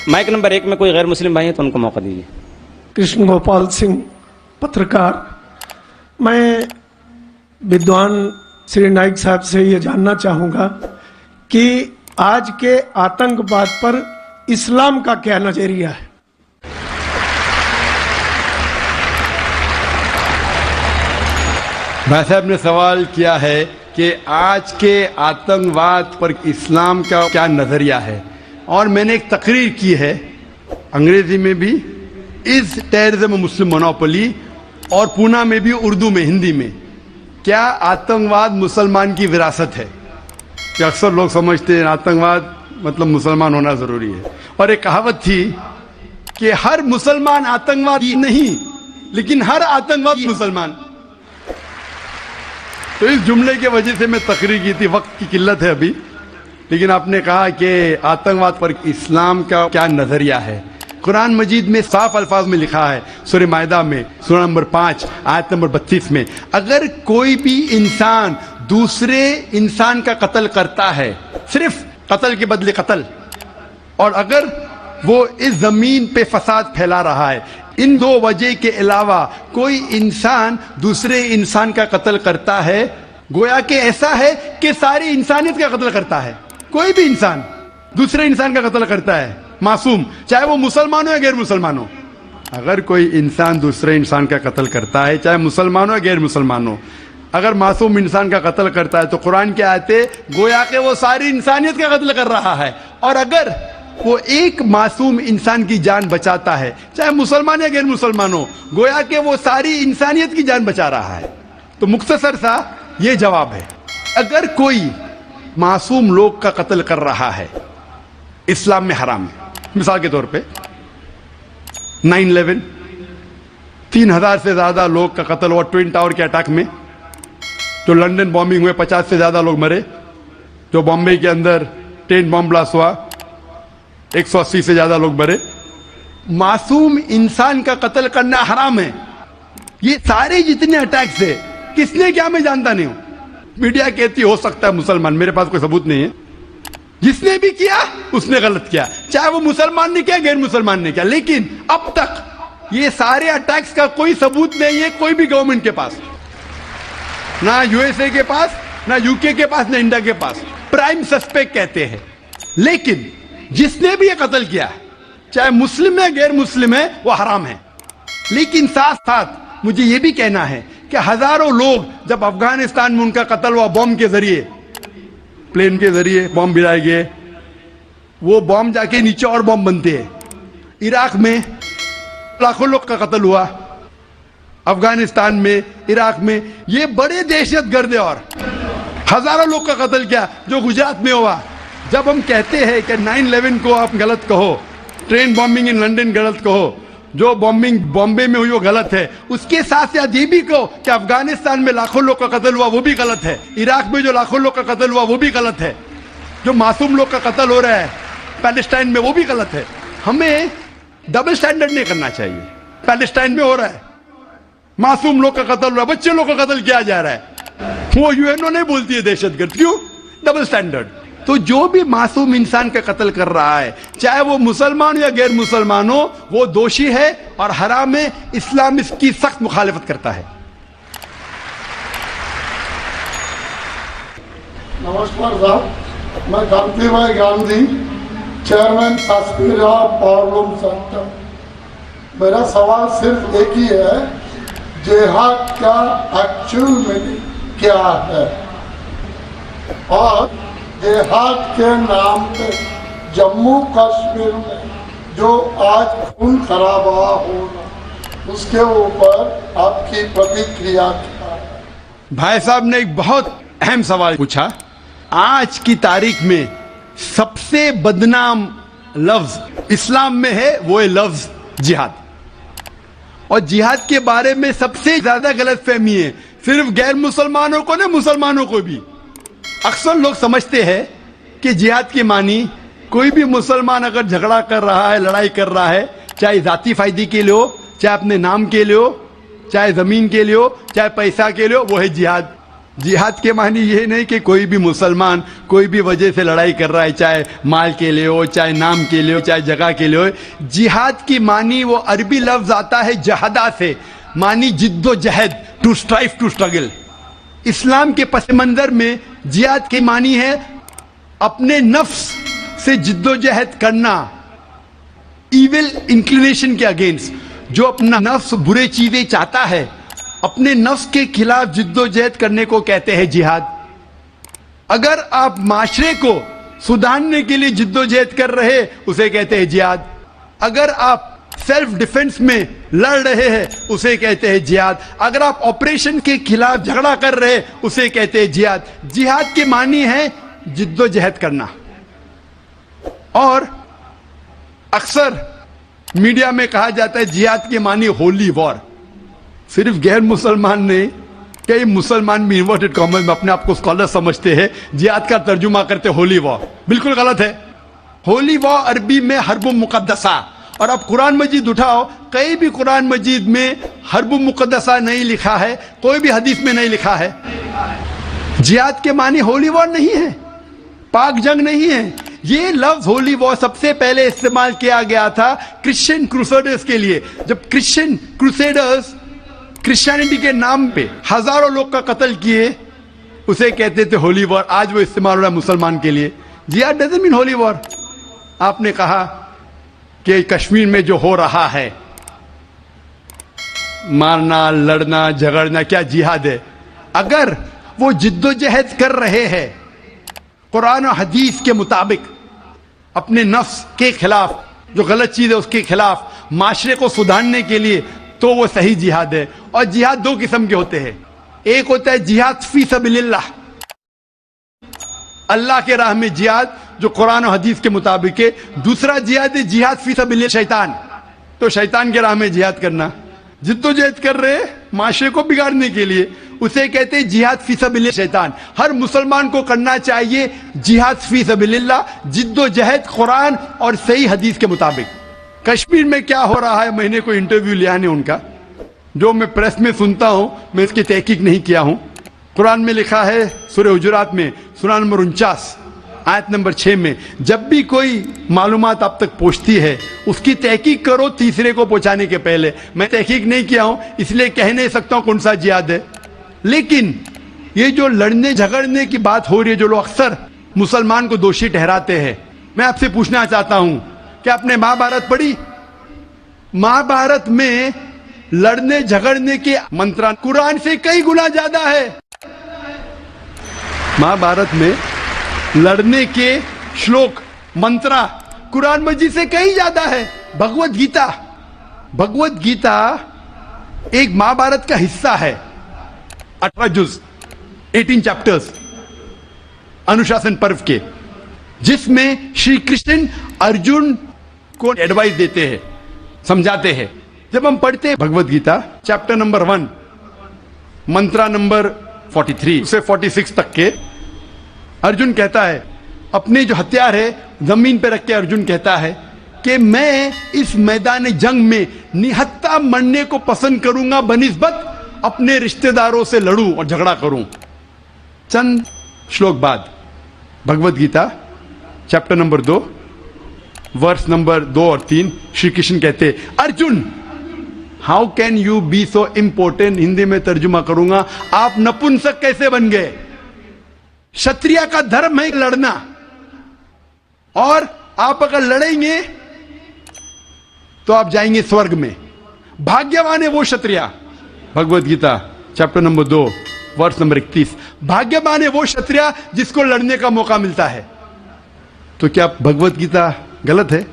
Mic number 1 में कोई गैर मुस्लिम भाई है तो उनको मौका दीजिए। कृष्ण गोपाल सिंह, पत्रकार। मैं विद्वान श्री नाइक साहब से ये जानना चाहूँगा कि आज के आतंकवाद पर इस्लाम का क्या नजरिया है। भाई साहब ने सवाल किया है कि आज के आतंकवाद पर इस्लाम का क्या नजरिया है, और मैंने एक तकरीर की है अंग्रेजी में भी, इज टेररिज्म मुस्लिम मोनोपोली, और पूना में भी उर्दू में, हिंदी में। क्या आतंकवाद मुसलमान की विरासत है? कि अक्सर लोग समझते हैं आतंकवाद मतलब मुसलमान होना जरूरी है, और एक कहावत थी कि हर मुसलमान आतंकवादी नहीं, लेकिन हर आतंकवादी मुसलमान। तो इस जुमले की वजह से मैं तकरीर की थी, वक्त की किल्लत है अभी, लेकिन आपने कहा कि आतंकवाद पर इस्लाम का क्या नजरिया है। कुरान मजीद में साफ अल्फाज में लिखा है, सूरह मायदा में सूरह नंबर 5 आयत नंबर 32 में, अगर कोई भी इंसान दूसरे इंसान का कत्ल करता है, सिर्फ कत्ल के बदले कत्ल, और अगर वो इस जमीन पे फसाद फैला रहा है, इन दो वजह के अलावा कोई इंसान दूसरे इंसान का कत्ल करता है, गोया कि ऐसा है कि सारी इंसानियत का कत्ल करता है। कोई भी इंसान दूसरे इंसान का कत्ल करता है, मासूम, चाहे वो मुसलमान हो या गैर मुसलमान हो। अगर कोई इंसान दूसरे इंसान का कत्ल करता है, चाहे मुसलमान हो या गैर मुसलमान हो, अगर मासूम इंसान का कत्ल करता है, तो कुरान की आयतें गोया कि वो सारी इंसानियत का कत्ल कर रहा है। और अगर वो एक मासूम इंसान की जान बचाता है, चाहे मुसलमान या गैर मुसलमान हो, गोया कि वो सारी इंसानियत की जान बचा रहा है। तो मुख्तसर सा ये जवाब है, अगर कोई मासूम लोग का कत्ल कर रहा है, इस्लाम में हराम है। मिसाल के तौर पे 9/11 3,000 से ज्यादा लोग का कत्ल हुआ ट्विन टावर के अटैक में। जो लंदन बॉम्बिंग हुए 50 से ज्यादा लोग मरे। जो बॉम्बे के अंदर ट्रेन बॉम्ब ब्लास्ट हुआ 180 से ज्यादा लोग मरे। मासूम इंसान का कत्ल करना हराम है। ये सारे जितने अटैक्स है, किसने क्या मैं जानता नहीं हूं। मीडिया कहती हो सकता है मुसलमान, मेरे पास कोई सबूत नहीं है। जिसने भी किया उसने गलत किया, चाहे वो मुसलमान ने किया गैर मुसलमान ने किया। लेकिन अब तक ये सारे अटैक्स का कोई सबूत नहीं है कोई भी गवर्नमेंट के पास, ना यूएसए के पास, ना यूके के पास, ना इंडिया के पास। प्राइम सस्पेक्ट कहते हैं। लेकिन जिसने भी ये कत्ल किया, चाहे मुस्लिम है गैर मुस्लिम है, वो हराम है। लेकिन साथ साथ मुझे ये भी कहना है कि हजारों लोग जब अफगानिस्तान में उनका कत्ल हुआ बॉम्ब के जरिए, प्लेन के जरिए बॉम्ब गिराए गए, वो बॉम्ब जाके नीचे और बॉम्ब बनते हैं। इराक में लाखों लोग का कत्ल हुआ, अफगानिस्तान में, इराक में, ये बड़े दहशतगर्द है। और हजारों लोग का कत्ल किया जो गुजरात में हुआ। जब हम कहते हैं कि 9/11 को आप गलत कहो, ट्रेन बॉम्बिंग इन लंदन गलत कहो, जो बॉम्बिंग बॉम्बे में हुई वो गलत है, उसके साथ साथ ये भी कहो कि अफगानिस्तान में लाखों लोग का कत्ल हुआ वो भी गलत है, इराक में जो लाखों लोग का कत्ल हुआ वो भी गलत है, जो मासूम लोग का कत्ल हो रहा है पैलेस्टाइन में वो भी गलत है। हमें डबल स्टैंडर्ड नहीं करना चाहिए। पैलेस्टाइन में हो रहा है, मासूम लोग का कत्ल हो रहा है, बच्चे लोग का कत्ल किया जा रहा है, वो यूएनओ नहीं बोलती है दहशतगर्द। क्यों? Double standard. तो जो भी मासूम इंसान का कत्ल कर रहा है, चाहे वो मुसलमान या गैर मुसलमान हो, वो दोषी है और हराम है। इस्लाम इसकी सख्त मुखालिफत करता है। नमस्कार साहब, मैं कांति भाई Gandhi, chairman Kashmira powerloom centre. मेरा सवाल सिर्फ एक ही है, जिहाद का एक्चुअल मीनिंग क्या है? और जिहाद के नाम पे जम्मू कश्मीर में जो आज खून खराबा हो रहा, उसके ऊपर आपकी प्रतिक्रिया क्या है? भाई साहब ने एक बहुत अहम सवाल पूछा। आज की तारीख में सबसे बदनाम लफ्ज इस्लाम में है, वो है लफ्ज जिहाद। और जिहाद के बारे में सबसे ज्यादा गलतफहमी है, सिर्फ गैर मुसलमानों को नहीं, मुसलमानों को भी। अक्सर लोग समझते हैं कि जिहाद की मानी कोई भी मुसलमान अगर झगड़ा कर रहा है, लड़ाई कर रहा है, चाहे जाती फायदे के लिए हो, चाहे अपने नाम के लिए हो, चाहे जमीन के लिए हो, चाहे पैसा के लिए हो, वो है जिहाद। जिहाद के मानी ये नहीं कि कोई भी मुसलमान कोई भी वजह से लड़ाई कर रहा है, चाहे माल के लिए हो, चाहे नाम के लिए हो, चाहे जगह के लिए हो। जिहाद की मानी वो अरबी लफ्ज आता है जहदा से, मानी जिद्दोजहद, टू स्ट्राइव, टू स्ट्रगल। इस्लाम के पस मंजर में जिहाद की मानी है अपने नफ्स से जिद्दोजहद करना, इविल इंक्लिनेशन के अगेंस्ट। जो अपना नफ्स बुरे चीजें चाहता है, अपने नफ्स के खिलाफ जिद्दोजहद करने को कहते हैं जिहाद। अगर आप माशरे को सुधारने के लिए जिद्दोजहद कर रहे, उसे कहते हैं जिहाद। अगर आप सेल्फ डिफेंस में लड़ रहे हैं, उसे कहते हैं जिहाद। अगर आप ऑपरेशन के खिलाफ झगड़ा कर रहे, उसे कहते हैं जिहाद। जिहाद के मानी है जिद्दोजहद करना। और अक्सर मीडिया में कहा जाता है जिहाद के मानी होली वॉर। सिर्फ गैर मुसलमान नहीं, कई मुसलमान भी इन्वर्टेड कॉमर्स में अपने आप को स्कॉलर समझते हैं, जिहाद का तर्जुमा करते होली वॉर। बिल्कुल गलत है। होली वॉर अरबी में हर्ब मुकद्दसा, और आप कुरान मजीद उठाओ, कहीं भी कुरान मजीद में हर्ब मुकद्दसा नहीं लिखा है, कोई भी हदीस में नहीं लिखा है। जिहाद के मानी होली वॉर नहीं है, पाक जंग नहीं है। ये लफ्ज होली वॉर सबसे पहले इस्तेमाल किया गया था क्रिश्चियन क्रूसेडर्स के लिए। जब क्रिश्चियन क्रूसेडर्स क्रिश्चियनिटी के नाम पे हजारों लोग का कत्ल किए, उसे कहते थे होली वॉर। आज वो इस्तेमाल हो रहा है मुसलमान के लिए। जिहाद डजंट मीन होली वॉर। आपने कहा कि कश्मीर में जो हो रहा है, मारना, लड़ना, झगड़ना, क्या जिहाद है? अगर वो जिद्दोजहद कर रहे हैं कुरान और हदीस के मुताबिक, अपने नफ्स के खिलाफ, जो गलत चीज है उसके खिलाफ, माशरे को सुधारने के लिए, तो वो सही जिहाद है। और जिहाद दो किस्म के होते हैं। एक होता है जिहाद फी सबिलिल्लाह, अल्लाह के राह में जिहाद, जो कुरान और हदीस के मुताबिक है। दूसरा जिहाद है जिहाद फी सबिलिल्लाह शैतान, तो शैतान के राह में जिहाद करना। जिद्दोजहद कर रहे माशरे को बिगाड़ने के लिए, उसे कहते हैं जिहाद फी सबिलिल्लाह शैतान। हर मुसलमान को करना चाहिए जिहाद फी सबिलिल्लाह, जिद्दोजहद कुरान और सही हदीस के मुताबिक। कश्मीर में क्या हो रहा है, मैंने कोई इंटरव्यू लिया नहीं उनका, जो मैं प्रेस में सुनता हूं, मैं इसकी तहकीक नहीं किया हूं। कुरान में लिखा है सूरह हुजुरात में सूरह नंबर 49 आयत नंबर 6 में, जब भी कोई मालूमात आप तक पहुंचती है उसकी तहकीक करो तीसरे को पहुंचाने के पहले। मैं तहकीक नहीं किया हूं, इसलिए कह नहीं सकता हूं कौन सा जिहाद है। लेकिन ये जो लड़ने झगड़ने की बात हो रही है, जो लोग अक्सर मुसलमान को दोषी ठहराते हैं, मैं आपसे पूछना चाहता हूं कि आपने महाभारत पढ़ी? महाभारत में लड़ने झगड़ने के मंत्र कुरान से कई गुना ज्यादा है। महाभारत में लड़ने के श्लोक, मंत्रा कुरान मजीद से कहीं ज्यादा है। भगवत गीता, भगवत गीता एक महाभारत का हिस्सा है, 18 जुज, 18 चैप्टर्स, अनुशासन पर्व के, जिसमें श्री कृष्ण अर्जुन को एडवाइस देते हैं, समझाते हैं। जब हम पढ़ते हैं भगवत गीता चैप्टर नंबर 1 मंत्रा नंबर 43 से 46 तक के, अर्जुन कहता है, अपने जो हथियार है जमीन पे रख के अर्जुन कहता है कि मैं इस मैदान जंग में निहत्ता मरने को पसंद करूंगा बनिस्बत अपने रिश्तेदारों से लड़ूं और झगड़ा करूं। चंद श्लोक बाद Bhagavad Gita chapter number 2 verse number 2 और 3 श्री कृष्ण कहते, Arjun how can you be so important. Hindi में तर्जुमा करूंगा, आप नपुंसक कैसे बन गए? क्षत्रिय का धर्म है लड़ना, और आप अगर लड़ेंगे तो आप जाएंगे स्वर्ग में। भाग्यवान है वो क्षत्रिय। Bhagavad Gita chapter number 2 verse number 31, भाग्यवान है वो क्षत्रिय जिसको लड़ने का मौका मिलता है। तो क्या भगवत गीता गलत है?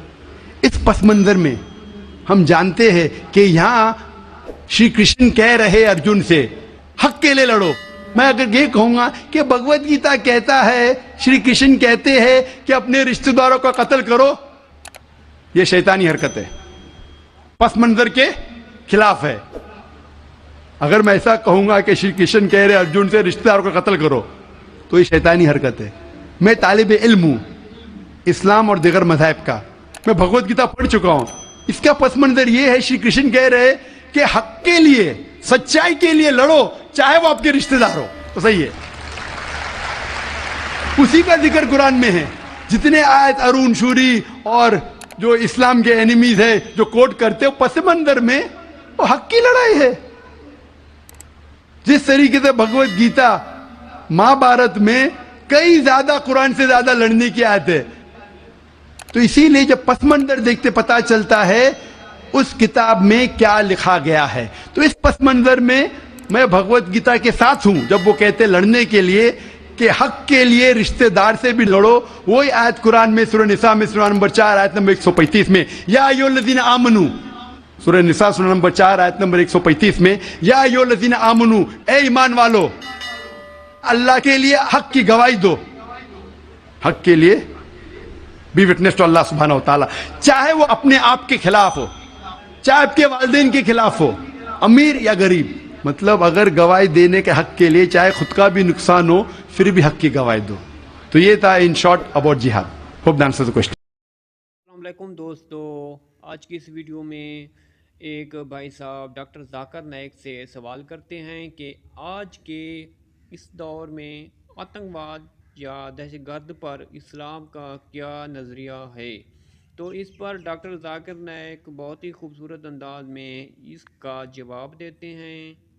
इस पस मंजर में हम जानते हैं कि यहां श्री कृष्ण कह रहे अर्जुन से हक के लिए लड़ो। मैं अगर ये कहूंगा कि भगवत गीता कहता है, श्री कृष्ण कहते हैं कि अपने रिश्तेदारों का कत्ल करो, यह शैतानी हरकत है, पस मंजर के खिलाफ है। अगर मैं ऐसा कहूंगा कि श्री कृष्ण कह रहे अर्जुन से रिश्तेदारों का कत्ल करो, तो ये शैतानी हरकत है। मैं तालिब इल्म हूं इस्लाम और दिगर मज़हब का, मैं भगवत गीता पढ़ चुका हूं। इसका पस मंजर यह है, श्री कृष्ण कह रहे कि हक के लिए, सच्चाई के लिए लड़ो, चाहे वो आपके रिश्तेदार हो, तो सही है, उसी का जिक्र कुरान में है। जितने आयत अरुण शूरी और जो इस्लाम के एनिमीज है जो कोट करते हो पस मंजर में, वो हक की लड़ाई है। जिस तरीके से भगवत गीता महाभारत में कई ज्यादा कुरान से ज्यादा लड़ने की आयत है, तो इसीलिए जब पस मंजर देखते पता चलता है उस किताब में क्या लिखा गया है। तो इस पस मंजर में मैं भगवत गीता के साथ हूं जब वो कहते लड़ने के लिए कि हक के लिए रिश्तेदार से भी लड़ो। वही आयत कुरान में सूरह निसा में सूरह नंबर 4 आयत नंबर 135 में, या अय्युहल्लज़ीना आमनू, सूरह निसा सूरह नंबर 4 आयत नंबर 135 में, या अय्युहल्लज़ीना आमनू, ए ईमान वालो, अल्लाह के लिए हक की गवाही दो। हक के लिए बी विटनेस टू अल्लाह सुब्हानहू व तआला, चाहे वो अपने आप के खिलाफ हो, चाहे आपके वालिदैन के खिलाफ हो, अमीर या गरीब। मतलब अगर गवाही देने के हक के लिए चाहे खुद का भी नुकसान हो फिर भी हक की गवाही दो। तो ये था इन शॉर्ट अबाउट जिहाद। Hope that answers the question. अस्सलाम वालेकुम दोस्तों, आज की इस वीडियो में एक भाई साहब डॉक्टर जाकिर नाइक से सवाल करते हैं कि आज के इस दौर में आतंकवाद या दहशतगर्द पर इस्लाम का क्या नज़रिया है। तो इस पर डॉक्टर जाकिर नाइक बहुत ही खूबसूरत अंदाज में इसका जवाब देते हैं।